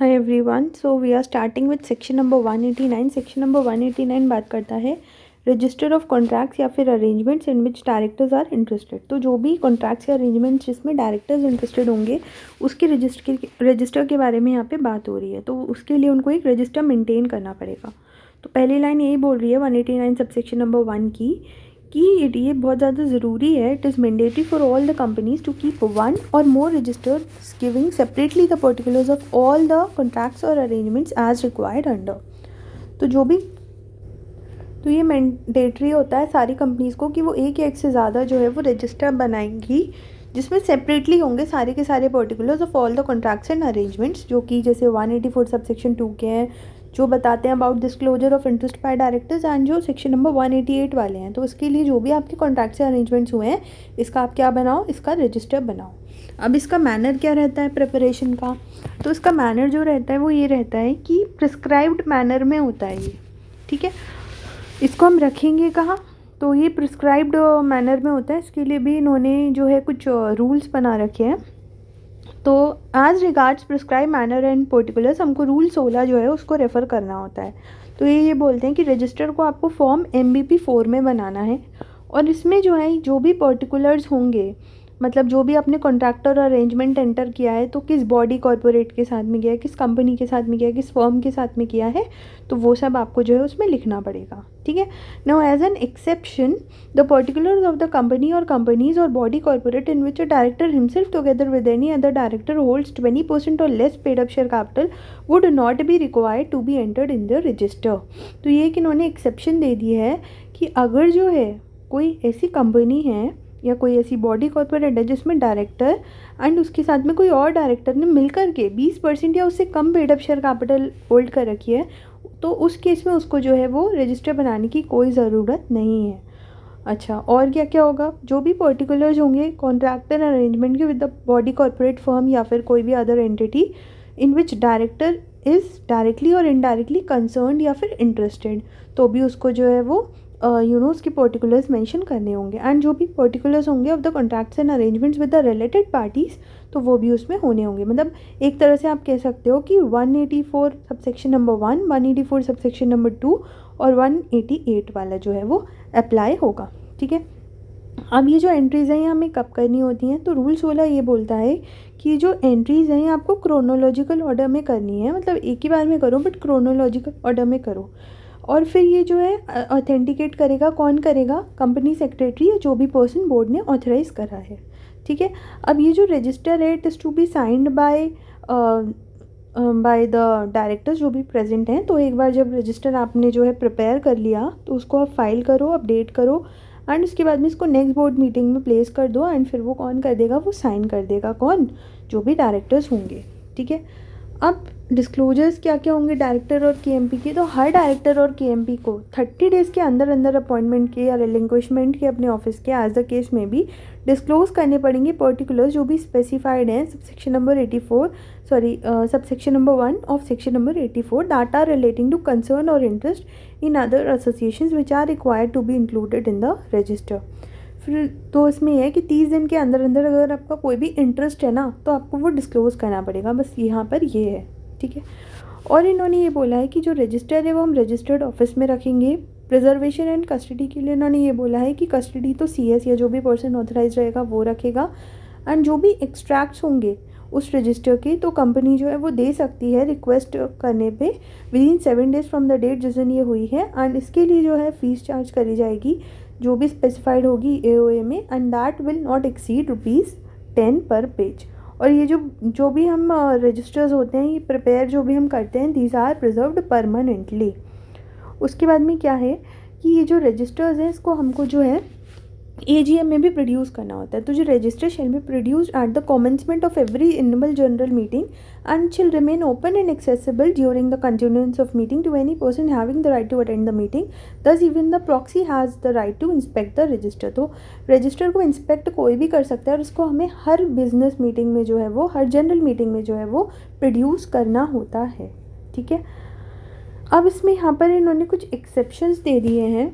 Hi everyone, so we are starting with section number 189। Section number 189 बात करता है register of contracts या फिर arrangements in which directors are interested. तो जो भी कॉन्ट्रैक्ट्स या अरेंजमेंट्स जिसमें डायरेक्टर्स इंटरेस्टेड होंगे उसके रजिस्टर के बारे में यहाँ पे बात हो रही है। तो उसके लिए उनको एक रजिस्टर मेंटेन करना पड़ेगा। तो पहली लाइन यही बोल रही है 189 सबसेक्शन नंबर 1 की कि ये बहुत ज़्यादा ज़रूरी है। It is mandatory for all the companies to keep one और more registers giving separately the particulars of all the contracts और अरेंजमेंट्स एज रिक्वायर्ड अंडर। तो ये मैंडेटरी होता है सारी कंपनीज़ को कि वो एक या एक से ज़्यादा जो है वो रजिस्टर बनाएंगी जिसमें सेपरेटली होंगे सारे के सारे particulars of all the contracts and arrangements, जो कि जैसे 184 सबसेक्शन 2 के हैं जो बताते हैं about disclosure of interest by directors, and जो सेक्शन नंबर 188 वाले हैं। तो इसके लिए जो भी आपके कॉन्ट्रैक्ट्स या अरेंजमेंट्स हुए हैं इसका आप क्या बनाओ, इसका रजिस्टर बनाओ। अब इसका मैनर क्या रहता है प्रिपरेशन का, तो इसका मैनर जो रहता है वो ये रहता है कि प्रिस्क्राइब्ड मैनर में होता है ये, ठीक है। इसको हम रखेंगे कहाँ, तो ये प्रिस्क्राइब्ड मैनर में होता है। इसके लिए भी इन्होंने जो है कुछ रूल्स बना रखे हैं। तो as regards prescribe manner and particulars हमको रूल 16 जो है उसको रेफ़र करना होता है। तो ये बोलते हैं कि रजिस्टर को आपको फॉर्म MBP 4 में बनाना है और इसमें जो है जो भी पर्टिकुलर्स होंगे, मतलब जो भी आपने कॉन्ट्रैक्टर अरेंजमेंट एंटर किया है तो किस बॉडी कॉर्पोरेट के साथ में किया है, किस कंपनी के साथ में किया है, किस फर्म के साथ में किया है, तो वो सब आपको जो है उसमें लिखना पड़ेगा, ठीक है। Now as an exception the particulars of the company और कंपनीज और body corporate in which a director himself together with any other director holds 20% or less paid up share capital would not be required to be entered in the register. तो ये कि इन्होंने exception दे दी है कि अगर जो है कोई ऐसी कंपनी है या कोई ऐसी बॉडी कॉर्पोरेट है जिसमें डायरेक्टर एंड उसके साथ में कोई और डायरेक्टर ने मिलकर के 20% या उससे कम paid up share capital hold कर रखी है, तो उस केस में उसको जो है वो रजिस्टर बनाने की कोई ज़रूरत नहीं है। अच्छा, और क्या क्या होगा, जो भी पर्टिकुलर्स होंगे कॉन्ट्रैक्टर अरेंजमेंट के with the body corporate firm या फिर कोई भी other entity in which director is directly और इनडायरेक्टली कंसर्न्ड या फिर इंटरेस्टेड, तो भी उसको जो है वो उसके पर्टिकुलर्स मेंशन करने होंगे। एंड जो भी पर्टिकुलर्स होंगे of the contracts and arrangements with the related parties, तो वो भी उसमें होने होंगे। मतलब एक तरह से आप कह सकते हो कि 184 सबसेक्शन नंबर 1, 184 सबसेक्शन नंबर 2 और 188 वाला जो है वो अप्लाई होगा, ठीक है। अब ये जो एंट्रीज़ हैं ये हमें कब करनी होती हैं, तो रूल 16 ये बोलता है कि जो एंट्रीज़ हैं आपको क्रोनोलॉजिकल ऑर्डर में करनी है, मतलब एक ही बार में करो बट क्रोनोलॉजिकल ऑर्डर में करो। और फिर ये जो है ऑथेंटिकेट करेगा, कौन करेगा, कंपनी सेक्रेटरी या जो भी पर्सन बोर्ड ने ऑथराइज़ करा है, ठीक है। अब ये जो रजिस्टर है it is to be signed by the directors जो भी प्रेजेंट हैं। तो एक बार जब रजिस्टर आपने जो है प्रिपेयर कर लिया तो उसको आप फाइल करो, अपडेट करो एंड उसके बाद में इसको नेक्स्ट बोर्ड मीटिंग में प्लेस कर दो एंड फिर वो कौन कर देगा, वो साइन कर देगा, कौन, जो भी डायरेक्टर्स होंगे, ठीक है। अब डिस्क्लोजर्स क्या क्या होंगे डायरेक्टर और KMP के, तो हर डायरेक्टर और KMP को 30 डेज़ के अंदर अंदर अपॉइंटमेंट के या रिलिंक्विशमेंट के अपने ऑफिस के एज द केस में भी डिस्क्लोज करने पड़ेंगे पर्टिकुलर्स जो भी स्पेसिफाइड हैं subsection number 1 of section number 84 that are relating to concern और interest in other associations which are required to be included in the register. फिर तो इसमें यह है कि 30 दिन के अंदर अंदर अगर आपका कोई भी इंटरेस्ट है ना तो आपको वो डिस्क्लोज़ करना पड़ेगा, बस यहाँ पर ये है, ठीक है। और इन्होंने ये बोला है कि जो रजिस्टर है वो हम रजिस्टर्ड ऑफिस में रखेंगे। प्रिजर्वेशन एंड कस्टडी के लिए इन्होंने ये बोला है कि कस्टडी तो CS या जो भी पर्सन ऑथराइज रहेगा वो रखेगा। एंड जो भी एक्सट्रैक्ट्स होंगे उस रजिस्टर के तो कंपनी जो है वो दे सकती है रिक्वेस्ट करने पे within 7 days from the date जिस दिन ये हुई है। एंड इसके लिए जो है फ़ीस चार्ज करी जाएगी जो भी स्पेसिफाइड होगी AOA में, and that will not exceed ₹10 पर पेज। और ये जो भी हम रजिस्टर्स होते हैं ये प्रिपेयर जो भी हम करते हैं दीज आर प्रिजर्व्ड परमानेंटली। उसके बाद में क्या है कि ये जो रजिस्टर्स हैं इसको हमको जो है AGM में भी प्रोड्यूस करना होता है। तो जो register shall be produced at the commencement of every annual general meeting and shall remain open and accessible during the continuance of meeting to any person having the right to attend the meeting, thus even the proxy has the right to inspect the register. तो register को inspect कोई भी कर सकता है और उसको हमें हर बिजनेस मीटिंग में जो है वो, हर जनरल मीटिंग में जो है वो प्रोड्यूस करना होता है, ठीक है। अब इसमें यहाँ पर इन्होंने कुछ एक्सेप्शंस दे दिए हैं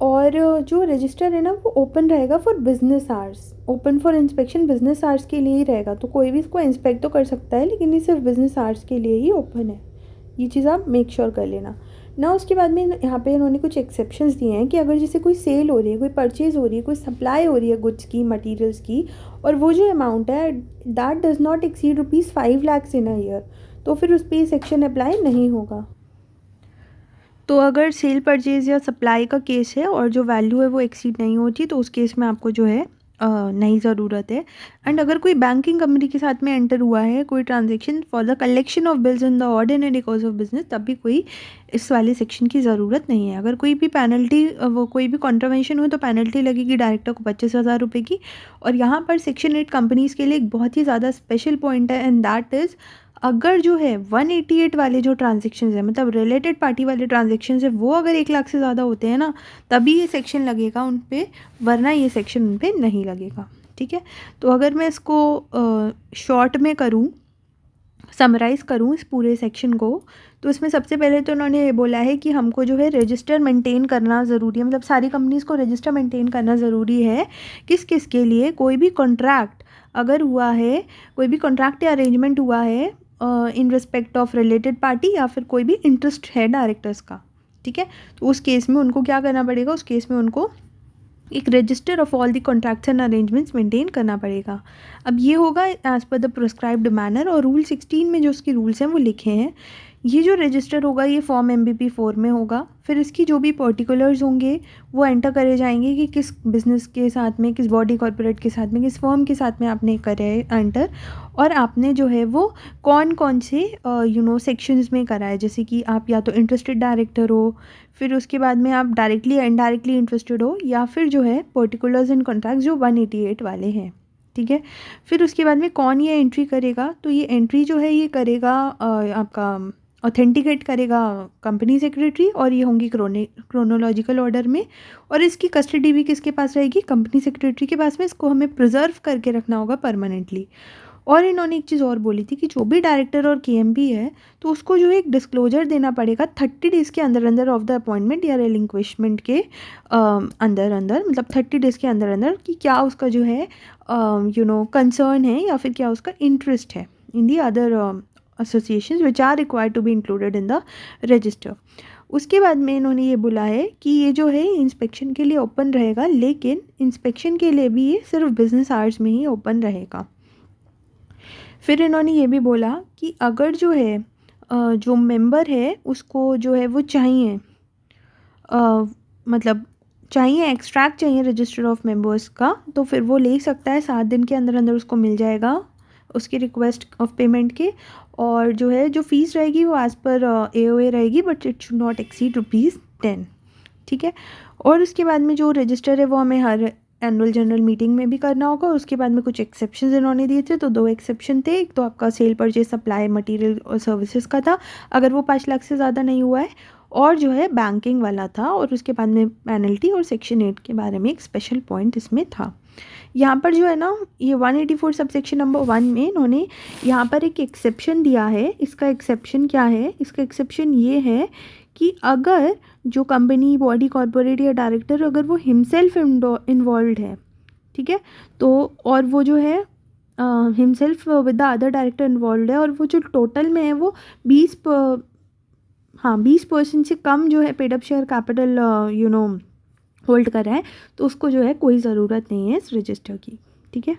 और जो रजिस्टर है ना वो ओपन रहेगा for business hours, open for inspection business hours के लिए ही रहेगा। तो कोई भी इसको इंस्पेक्ट तो कर सकता है, लेकिन ये सिर्फ बिजनेस आवर्स के लिए ही ओपन है। ये चीज़ आप मेक श्योर कर लेना ना। उसके बाद में यहाँ पे इन्होंने कुछ एक्सेप्शंस दिए हैं कि अगर जैसे कोई सेल हो रही है, कोई परचेज़ हो रही है, कोई सप्लाई हो रही है गुड्स की, मटेरियल्स की, और वो जो अमाउंट है that does not exceed ₹5 lakh in a year, तो फिर उस पर ये सेक्शन अप्लाई नहीं होगा। तो अगर सेल परचेज़ या सप्लाई का केस है और जो वैल्यू है वो एक्सीड नहीं होती, तो उस केस में आपको जो है नहीं ज़रूरत है। एंड अगर कोई बैंकिंग कंपनी के साथ में एंटर हुआ है कोई transaction for the collection of bills in the ordinary course of business, तब भी कोई इस वाले सेक्शन की ज़रूरत नहीं है। अगर कोई भी पेनल्टी वो कोई भी कॉन्ट्रावेंशन हुई तो पेनल्टी लगेगी डायरेक्टर को 25,000 रुपये की। और यहाँ पर सेक्शन 8 कंपनीज़ के लिए एक बहुत ही ज़्यादा स्पेशल पॉइंट है, एंड दैट इज़ अगर जो है 188 वाले जो ट्रांजेक्शन्स हैं, मतलब रिलेटेड पार्टी वाले ट्रांजेक्शन्स है, वो अगर 1 लाख से ज़्यादा होते हैं ना, तभी ये सेक्शन लगेगा उन पे, वरना ये सेक्शन उन पे नहीं लगेगा। ठीक है, तो अगर मैं इसको शॉर्ट में करूँ, समराइज़ करूँ इस पूरे सेक्शन को, तो इसमें सबसे पहले तो उन्होंने ये बोला है कि हमको जो है रजिस्टर मेंटेन करना ज़रूरी है। मतलब सारी कंपनीज़ को रजिस्टर मेंटेन करना ज़रूरी है। किस किस के लिए? कोई भी कॉन्ट्रैक्ट अगर हुआ है, कोई भी कॉन्ट्रैक्ट या अरेंजमेंट हुआ है in respect of related party, या फिर कोई भी इंटरेस्ट है डायरेक्टर्स का, ठीक है, तो उस केस में उनको क्या करना पड़ेगा? उस केस में उनको एक register of all the contracts and arrangements maintain करना पड़ेगा। अब ये होगा as per the prescribed manner, और रूल 16 में जो उसकी रूल्स हैं वो लिखे हैं। ये जो रजिस्टर होगा ये फॉर्म MBP4 में होगा। फिर इसकी जो भी पर्टिकुलर्स होंगे वो एंटर करे जाएंगे कि किस बिज़नेस के साथ में, किस बॉडी कॉर्पोरेट के साथ में, किस फर्म के साथ में आपने करे एंटर, और आपने जो है वो कौन कौन से सेक्शंस में करा है। जैसे कि आप या तो इंटरेस्टेड डायरेक्टर हो, फिर उसके बाद में आप डायरेक्टली या इनडायरेक्टली इंटरेस्टेड हो, या फिर जो है पर्टिकुलर्स एंड कॉन्ट्रैक्ट्स जो 188 वाले हैं। ठीक है, फिर उसके बाद में कौन ये एंट्री करेगा? तो ये एंट्री जो है ये करेगा आपका ऑथेंटिकेट करेगा कंपनी सेक्रेटरी, और ये होंगी क्रोनोलॉजिकल ऑर्डर में। और इसकी कस्टडी भी किसके पास रहेगी? कंपनी सेक्रेटरी के पास में। इसको हमें प्रिजर्व करके रखना होगा परमानेंटली। और इन्होंने एक चीज़ और बोली थी कि जो भी डायरेक्टर और KMP है, तो उसको जो है एक डिस्क्लोजर देना पड़ेगा 30 डेज़ के अंदर अंदर ऑफ द अपॉइंटमेंट या रिलिंक्विशमेंट के अंदर अंदर, मतलब 30 डेज़ के अंदर अंदर, कि क्या उसका जो है कंसर्न है या फिर क्या उसका इंटरेस्ट है in the other associations which are required to be included in the register। उसके बाद में इन्होंने ये बोला है कि ये जो है इंस्पेक्शन के लिए ओपन रहेगा, लेकिन इंस्पेक्शन के लिए भी ये सिर्फ बिजनेस आवर्स में ही ओपन रहेगा। फिर इन्होंने ये भी बोला कि अगर जो है जो मेंबर है उसको जो है वो चाहिए, मतलब चाहिए एक्सट्रैक्ट चाहिए रजिस्टर ऑफ मेंबर्स का, तो फिर वो ले सकता है। 7 दिन के अंदर अंदर उसको मिल जाएगा उसकी रिक्वेस्ट ऑफ पेमेंट के। और जो है जो फ़ीस रहेगी वो एज़ पर AOA रहेगी, but it should not exceed ₹10। ठीक है, और उसके बाद में जो रजिस्टर है वो हमें हर एनुअल जनरल मीटिंग में भी करना होगा। और उसके बाद में कुछ एक्सेप्शंस इन्होंने दिए थे, तो 2 एक्सेप्शन थे। एक तो आपका सेल परचेज सप्लाई मटेरियल और सर्विसेज का था, अगर वो 5 लाख से ज़्यादा नहीं हुआ है, और जो है बैंकिंग वाला था। और उसके बाद में पेनल्टी और सेक्शन 8 के बारे में एक स्पेशल पॉइंट इसमें था। यहाँ पर जो है ना, ये 184 सब सेक्शन नंबर 1 में इन्होंने यहाँ पर एक एक्सेप्शन दिया है। इसका एक्सेप्शन क्या है? इसका एक्सेप्शन ये है कि अगर जो कंपनी, बॉडी कॉर्पोरेट या डायरेक्टर, अगर वो हिमसेल्फ इन्वॉल्व है, ठीक है, तो और वो जो है himself with the other director involve है, और वो जो टोटल में है वो 20% से कम जो है paid up share capital hold कर रहा है, तो उसको जो है कोई ज़रूरत नहीं है इस रजिस्टर की। ठीक है।